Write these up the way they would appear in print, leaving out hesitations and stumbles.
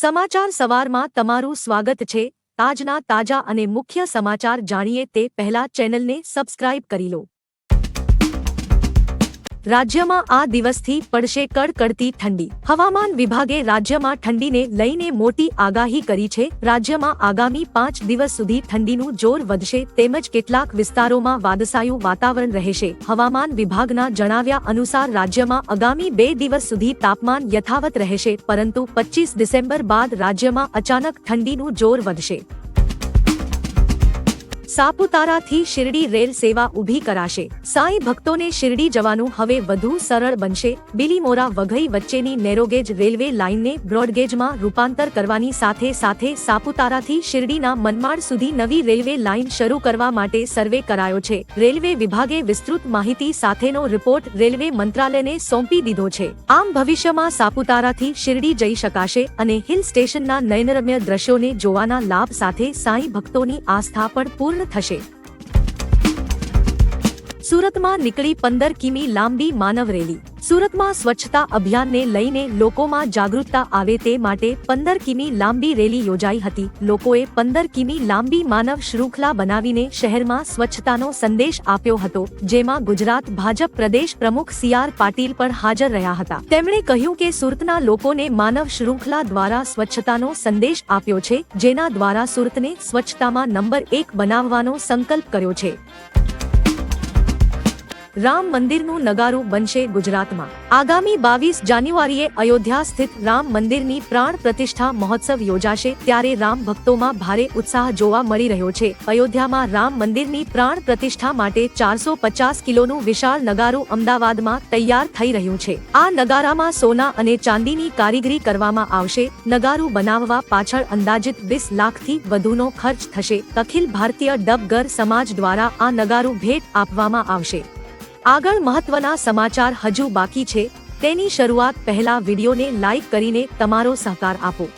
સમાચાર સવારમાં તમારું સ્વાગત છે। આજના તાજા અને મુખ્ય સમાચાર જાણીએ તે પહેલા ચેનલને સબસ્ક્રાઇબ કરી લો। રાજ્યમાં આ દિવસથી પડશે કડકડતી ઠંડી। હવામાન વિભાગે રાજ્યમાં ઠંડીને લઈને મોટી આગાહી કરી છે। રાજ્યમાં આગામી 5 દિવસ સુધી ઠંડીનું જોર વધશે તેમજ કેટલાક વિસ્તારોમાં વાદળછાયું વાતાવરણ રહેશે। હવામાન વિભાગના જણાવ્યા અનુસાર રાજ્યમાં આગામી 2 દિવસ સુધી તાપમાન યથાવત રહેશે પરંતુ 25 ડિસેમ્બર બાદ રાજ્યમાં અચાનક ઠંડીનું જોર વધશે। સાપુતારાથી શિરડી રેલ સેવા ઊભી કરાશે। સાંઈ ભક્તોને શિરડી જવાનું હવે વધુ સરળ બનશે। બિલીમોરા વઘઈ વચ્ચેની નેરોગેજ રેલવે લાઇનને બ્રોડગેજમાં રૂપાંતર કરવાની સાથે સાથે સાપુતારાથી શિરડીના મનમાડ સુધી નવી રેલવે લાઇન શરૂ કરવા માટે સર્વે કરાયો છે। રેલવે વિભાગે વિસ્તૃત માહિતી સાથેનો રિપોર્ટ રેલવે મંત્રાલયને સોંપી દીધો છે। આમ ભવિષ્યમાં સાપુતારાથી શિરડી જઈ શકાશે અને હિલ સ્ટેશનના નયનરમ્ય દ્રશ્યોને જોવાના લાભ સાથે સાંઈ ભક્તોની આસ્થા પણ પૂર્ણ થશે। સુરતમાં નીકળી 15 કિમી લાંબી માનવ રેલી। સુરતમાં સ્વચ્છતા અભિયાનને લઈને લોકોમાં જાગૃતતા આવે તે માટે 15 કિમી લાંબી રેલી યોજાઈ હતી। લોકોએ 15 કિમી લાંબી માનવ શૃંખલા બનાવીને શહેરમાં સ્વચ્છતાનો સંદેશ આપ્યો હતો, જેમાં ગુજરાત ભાજપ પ્રદેશ પ્રમુખ CR પાટીલ પણ હાજર રહ્યા હતા। તેમણે કહ્યું કે સુરતના લોકોને માનવ શૃંખલા દ્વારા સ્વચ્છતાનો સંદેશ આપ્યો છે, જેના દ્વારા સુરતને સ્વચ્છતામાં નંબર 1 બનાવવાનો સંકલ્પ કર્યો છે। રામ મંદિરનું નગારું બનશે ગુજરાતમાં। આગામી 22 જાન્યુઆરીએ અયોધ્યા સ્થિત રામ મંદિરની પ્રાણ પ્રતિષ્ઠા મહોત્સવ યોજાશે, ત્યારે રામ ભક્તોમાં ભારે ઉત્સાહ જોવા મળી રહ્યો છે। અયોધ્યામાં રામ મંદિરની પ્રાણ પ્રતિષ્ઠા માટે 450 કિલોનું વિશાળ નગારું અમદાવાદમાં તૈયાર થઈ રહ્યું છે। આ નગારામાં સોના અને ચાંદીની કારીગરી કરવામાં આવશે। નગારું બનાવવા પાછળ અંદાજિત 20 લાખથી વધુનો ખર્ચ થશે। અખિલ ભારતીય ડબગર સમાજ દ્વારા આ નગારું ભેટ આપવામાં આવશે। આગળ મહત્વના સમાચાર હજુ બાકી છે, તેની શરૂઆત પહેલા વિડીયોને લાઇક કરીને તમારો સહકાર આપો।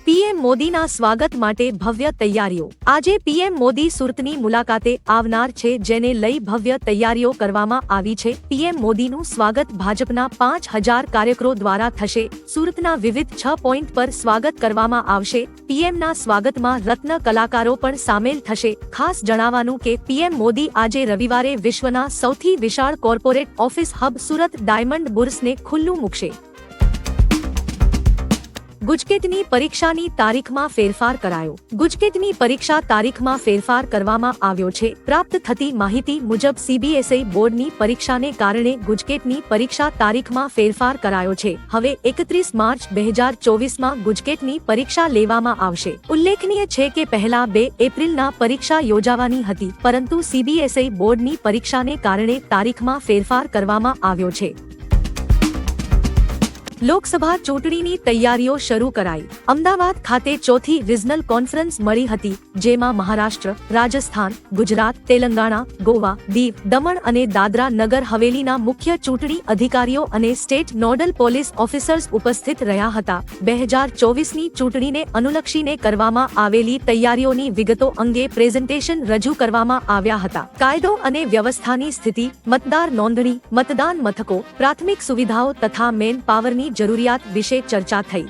પીએમ મોદીના સ્વાગત માટે ભવ્ય તૈયારીઓ। આજે પીએમ મોદી સુરતની મુલાકાતે આવનાર છે, જેને લઈ ભવ્ય તૈયારીઓ કરવામાં આવી છે। પીએમ મોદીનું સ્વાગત ભાજપના 5000 કાર્યકરો દ્વારા થશે। સુરતના વિવિધ 6 પોઈન્ટ પર સ્વાગત કરવામાં આવશે। પીએમના સ્વાગતમાં રત્ન કલાકારો પણ સામેલ થશે। ખાસ જણાવવાનું કે પીએમ મોદી આજે રવિવારે વિશ્વના સૌથી વિશાળ corporate office hub Surat diamond બુર્સને ખુલ્લું મૂકશે। ગુજકેટની પરીક્ષાની તારીખમાં ફેરફાર કરાયો। ગુજકેટની પરીક્ષા તારીખમાં ફેરફાર કરવામાં આવ્યો છે। પ્રાપ્ત થતી માહિતી મુજબ CBSE બોર્ડની પરીક્ષાને કારણે ગુજકેટની પરીક્ષા તારીખમાં ફેરફાર કરાયો છે। હવે 31 માર્ચ 2024માં ગુજકેટની પરીક્ષા લેવામાં આવશે। ઉલ્લેખનીય છે કે પહેલા 2 એપ્રિલના પરીક્ષા યોજાવાની હતી, પરંતુ CBSE બોર્ડની પરીક્ષાને કારણે તારીખમાં ફેરફાર કરવામાં આવ્યો છે। લોકસભા ચૂંટણીની તૈયારીઓ શરૂ કરાઈ। અમદાવાદ ખાતે ચોથી રિજનલ કોન્ફરન્સ મળી હતી, જેમાં મહારાષ્ટ્ર, રાજસ્થાન, ગુજરાત, તેલંગાણા, ગોવા, દીવ, દમણ અને દાદરા નગર હવેલીના મુખ્ય ચૂંટણી અધિકારીઓ અને સ્ટેટ નોડલ પોલીસ ઓફિસર્સ ઉપસ્થિત રહ્યા હતા। 2024ની ચૂંટણીને અનુલક્ષીને કરવામાં આવેલી તૈયારીઓની વિગતો અંગે પ્રેઝન્ટેશન રજૂ કરવામાં આવ્યા હતા। કાયદો અને વ્યવસ્થાની સ્થિતિ, મતદાર નોંધણી, મતદાન મથકો, પ્રાથમિક સુવિધાઓ તથા મેન પાવરની જરૂરિયાત વિશે ચર્ચા થઈ।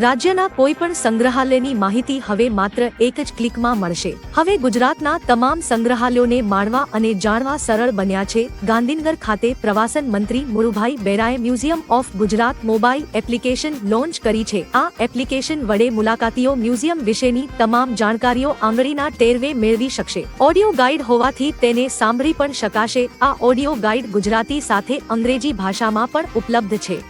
રાજ્યના કોઈપણ સંગ્રહાલયની માહિતી હવે માત્ર એક જ ક્લિકમાં મળશે। હવે ગુજરાતના તમામ સંગ્રહાલયોને માણવા અને જાણવા સરળ બન્યા છે। ગાંધીનગર ખાતે પ્રવાસન મંત્રી મુરુભાઈ બેરાએ museum of Gujarat mobile application launch કરી છે। આ એપ્લિકેશન વડે મુલાકાતીઓ મ્યુઝિયમ વિશેની તમામ જાણકારીઓ આંગળીના ટેરવે મેળવી શકશે। ઓડિયો ગાઈડ હોવાથી તેને સાંભળી પણ શકાશે। આ ઓડિયો ગાઈડ ગુજરાતી સાથે અંગ્રેજી ભાષામાં પણ ઉપલબ્ધ છે।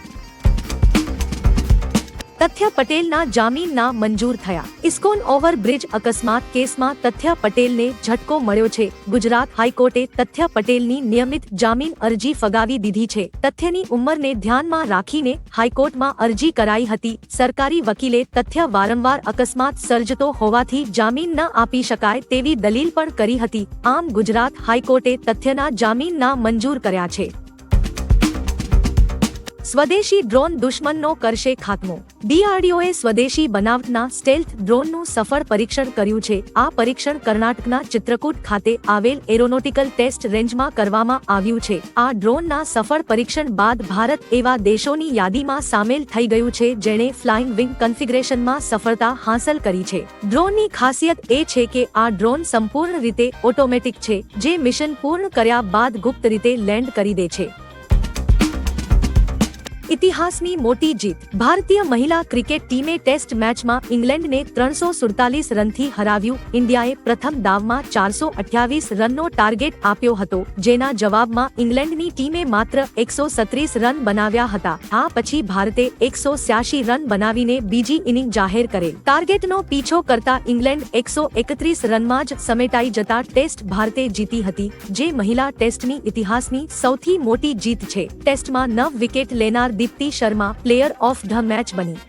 તથ્ય પટેલના જામીન ના મંજૂર થયા। ઇસ્કોન ઓવરબ્રિજ અકસ્માત કેસમાં તથ્ય પટેલને ઝટકો મળ્યો છે। ગુજરાત હાઈકોર્ટે તથ્ય પટેલની નિયમિત જામીન અરજી ફગાવી દીધી છે। તથ્યની ઉંમરને ધ્યાનમાં રાખીને હાઈકોર્ટમાં અરજી કરાઈ હતી। સરકારી વકીલે તથ્ય વારંવાર અકસ્માત સર્જતો હોવાથી જામીન ન આપી શકાય તેવી દલીલ પણ કરી હતી। આમ ગુજરાત હાઈકોર્ટે તથ્યના જામીન ના મંજૂર કર્યા છે। સ્વદેશી ડ્રોન દુશ્મનનો કરશે ખાત્મો. ડીઆરડીઓએ સ્વદેશી બનાવટના સ્ટેલ્થ ડ્રોનનું સફળ પરીક્ષણ કર્યું છે. આ પરીક્ષણ કર્ણાટકના ચિત્રકૂટ ખાતે આવેલ એરોનોટિકલ ટેસ્ટ રેન્જમાં કરવામાં આવ્યું છે. આ ડ્રોનના સફળ પરીક્ષણ બાદ ભારત એવા દેશોની યાદીમાં સામેલ થઈ ગયું છે જેણે ફ્લાઇંગ વિંગ કન્ફિગરેશનમાં સફળતા હાંસલ કરી છે. ડ્રોનની ખાસિયત એ છે કે આ ડ્રોન સંપૂર્ણ રીતે ઓટોમેટિક છે, જે મિશન પૂર્ણ કર્યા બાદ ગુપ્ત રીતે લેન્ડ કરી દે છે. ઇતિહાસની મોટી જીત. ભારતીય મહિલા ક્રિકેટ ટીમે ટેસ્ટ મેચમાં ઇંગ્લેન્ડને 347 રનથી હરાવ્યું. ઇન્ડિયાએ પ્રથમ દાવમાં 428 રનનો ટાર્ગેટ આપ્યો હતો, જેના જવાબમાં ઇંગ્લેન્ડની ટીમે માત્ર 136 રન બનાવ્યા હતા. આ પછી ભારતે 186 રન બનાવીને બીજી ઇનિંગ જાહેર કરેલ. ટાર્ગેટનો પીછો કરતા ઇંગ્લેન્ડ 131 રનમાં જ સમેટાઈ જતા ટેસ્ટ ભારતે જીતી હતી, જે મહિલા ટેસ્ટની ઇતિહાસની સૌથી મોટી જીત છે. ટેસ્ટમાં 9 વિકેટ લેનાર Deepti Sharma player of the match બની.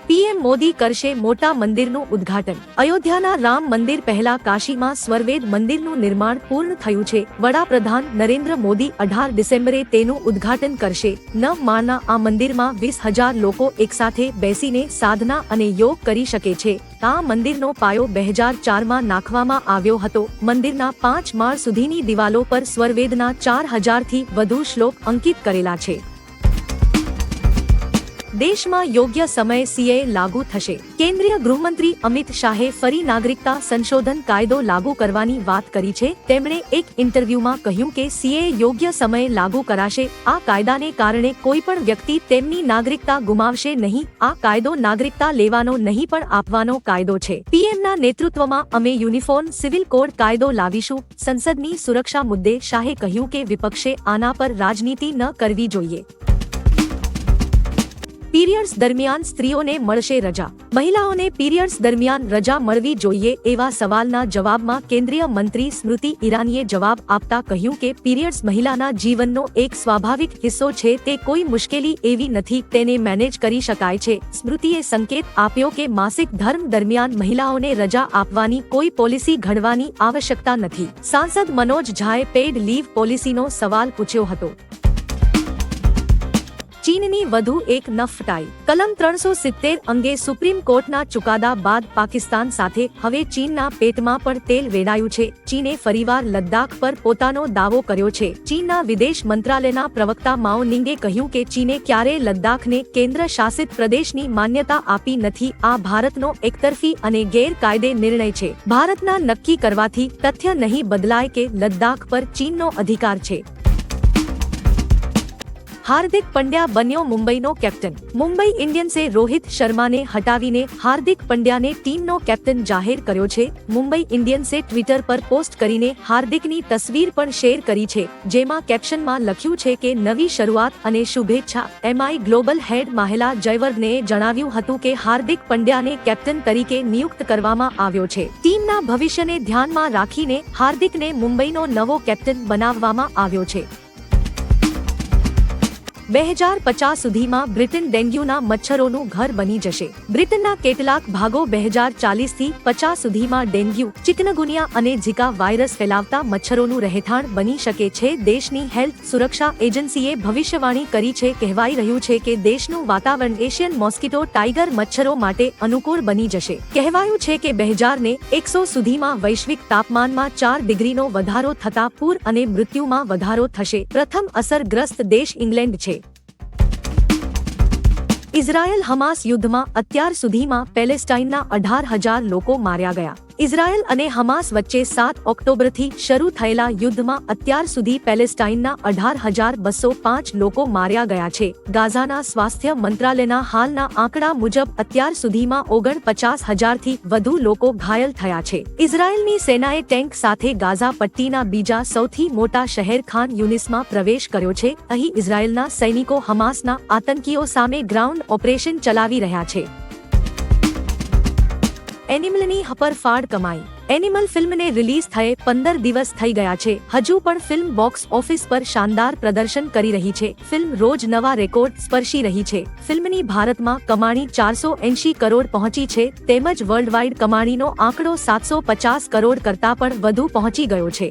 પીએમ મોદી કરશે મોટા મંદિરનું ઉદ્ઘાટન. અયોધ્યાના રામ મંદિર પહેલા કાશીમાં સ્વરવેદ મંદિરનું નિર્માણ પૂર્ણ થયું છે. વડાપ્રધાન નરેન્દ્ર મોદી 18 ડિસેમ્બરે તેનું ઉદ્ઘાટન કરશે. 9 માળના આ મંદિરમાં 20,000 લોકો એકસાથે બેસીને સાધના અને યોગ કરી શકે છે. આ મંદિરનો પાયો 2004માં નાખવામાં આવ્યો હતો. મંદિરના 5 માળ સુધીની દિવાલો પર સ્વરવેદના 4000થી વધુ શ્લોક અંકિત કરેલા છે. દેશમાં યોગ્ય સમયે સીએ લાગુ થશે. કેન્દ્રીય ગૃહમંત્રી અમિત શાહે ફરી નાગરિકતા સંશોધન કાયદો લાગુ કરવાની વાત કરી છે. તેમણે એક ઇન્ટરવ્યુમાં કહ્યું કે સીએ યોગ્ય સમયે લાગુ કરાશે. આ કાયદાને કારણે કોઈ પણ વ્યક્તિ તેમની નાગરિકતા ગુમાવશે નહીં. આ કાયદો નાગરિકતા લેવાનો નહીં પણ આપવાનો કાયદો છે. પીએમના નેતૃત્વમાં અમે યુનિફોર્મ સિવિલ કોડ કાયદો લાવીશું. સંસદની સુરક્ષા મુદ્દે શાહે કહ્યું કે વિપક્ષે આના પર રાજનીતિ ન કરવી જોઈએ. પીરિયડ્સ દરમિયાન સ્ત્રીઓને મળશે રજા. મહિલાઓને પીરિયડ્સ દરમિયાન રજા મળવી જોઈએ એવા સવાલના જવાબમાં કેન્દ્રીય મંત્રી સ્મૃતિ ઈરાનીએ જવાબ આપતા કહ્યું કે પીરિયડ્સ મહિલાના જીવનનો એક સ્વાભાવિક હિસ્સો છે. તે કોઈ મુશ્કેલી એવી નથી, તેને મેનેજ કરી શકાય છે. સ્મૃતિએ સંકેત આપ્યો કે માસિક ધર્મ દરમિયાન મહિલાઓને રજા આપવાની કોઈ પોલિસી ઘડવાની આવશ્યકતા નથી. સાંસદ મનોજ ઝાએ પેઇડ લીવ પોલિસીનો સવાલ પૂછ્યો હતો. ચીનની વધુ એક નફટાઈ. કલમ 370 અંગે સુપ્રીમ કોર્ટના ચુકાદા બાદ પાકિસ્તાન સાથે હવે ચીનના પેટમાં પણ તેલ વેડાયું છે. ચીને ફરીવાર લદ્દાખ પર પોતાનો દાવો કર્યો છે. ચીનના વિદેશ મંત્રાલયના પ્રવક્તા માઓ નિંગે કહ્યું કે ચીને ક્યારેય લદ્દાખને કેન્દ્ર શાસિત પ્રદેશની માન્યતા આપી નથી. આ ભારતનો એકતરફી અને ગેરકાયદે નિર્ણય છે. ભારતના નક્કી કરવાથી તથ્ય નહીં બદલાય કે લદ્દાખ પર ચીનનો અધિકાર છે. हार्दिक पंड्या बन्यो मुंबईनो कैप्टन. मुंबई इंडियन्से रोहित शर्माने हटावीने हार्दिक पंड्याने टीमनो कैप्टन जाहेर कर्यो छे. मुंबई इंडियन्से ट्विटर पर पोस्ट करीने हार्दिकनी तस्वीर पण शेर करी छे, जेमां केप्शनमां लख्युं छे के नवी शरूआत अने शुभेच्छा. एमआई ग्लोबल हेड माहेला जयवर्धनेए जणाव्युं हतुं के हार्दिक पंड्याने कैप्टन तरीके नियुक्त करवामां આવ્યો છે. ટીમના ભવિષ્યને ધ્યાનમાં રાખીને હાર્દિકને મુંબઈનો નવો કેપ્ટન બનાવવામાં આવ્યો છે. 2050 સુધીમાં બ્રિટન ડેન્ગ્યુના મચ્છરોનું ઘર બની જશે. બ્રિટનના કેટલાક ભાગો 2040થી 50 સુધીમાં ડેન્ગ્યુ, ચિકનગુનિયા અને ઝિકા વાયરસ ફેલાવતા મચ્છરોનું રહેઠાણ બની શકે છે. દેશની હેલ્થ સુરક્ષા એજન્સીએ ભવિષ્યવાણી કરી છે. કહેવાઈ રહ્યું છે કે દેશનું વાતાવરણ એશિયન મોસ્કીટો ટાઇગર મચ્છરો માટે અનુકૂળ બની જશે. કહેવાયું છે કે 2100 સુધીમાં વૈશ્વિક તાપમાનમાં 4 ડિગ્રીનો વધારો થતા પૂર અને મૃત્યુમાં વધારો થશે. પ્રથમ અસરગ્રસ્ત દેશ ઇંગ્લેન્ડ છે. ઇઝરાયલ હમાસ યુદ્ધમાં અત્યાર સુધીમાં પેલેસ્ટાઇનના 18,000 લોકો માર્યા ગયા. ઇઝરાયલ અને હમાસ વચ્ચે 7 ઓક્ટોબરથી શરૂ થયેલા યુદ્ધમાં અત્યાર સુધી પેલેસ્ટાઇનના 18,205 લોકો માર્યા ગયા છે. ગાઝાના સ્વાસ્થ્ય મંત્રાલયના હાલના આંકડા મુજબ અત્યાર સુધીમાં 49,000થી વધુ લોકો ઘાયલ થયા છે. ઇઝરાયલની સેનાએ ટેન્ક સાથે ગાઝા પટ્ટીના બીજા સૌથી મોટા શહેર ખાન યુનિસમાં પ્રવેશ કર્યો છે. અહીં ઇઝરાયલના સૈનિકો હમાસના આતંકીઓ સામે ગ્રાઉન્ડ ઓપરેશન ચલાવી રહ્યા છે. એનિમલની હપરફાડ કમાઈ. એનિમલ ફિલ્મને રિલીઝ થયે 15 દિવસ થઈ ગયા છે. હજુ પણ ફિલ્મ બોક્સ ઓફિસ પર શાનદાર પ્રદર્શન કરી રહી છે. ફિલ્મ રોજ નવા રેકોર્ડ સ્પર્શી રહી છે. ફિલ્મની ભારતમાં કમાણી 480 કરોડ પહોંચી છે, તેમજ વર્લ્ડવાઇડ કમાણીનો આંકડો 750 કરોડ કરતાં પણ વધુ પહોંચી ગયો છે.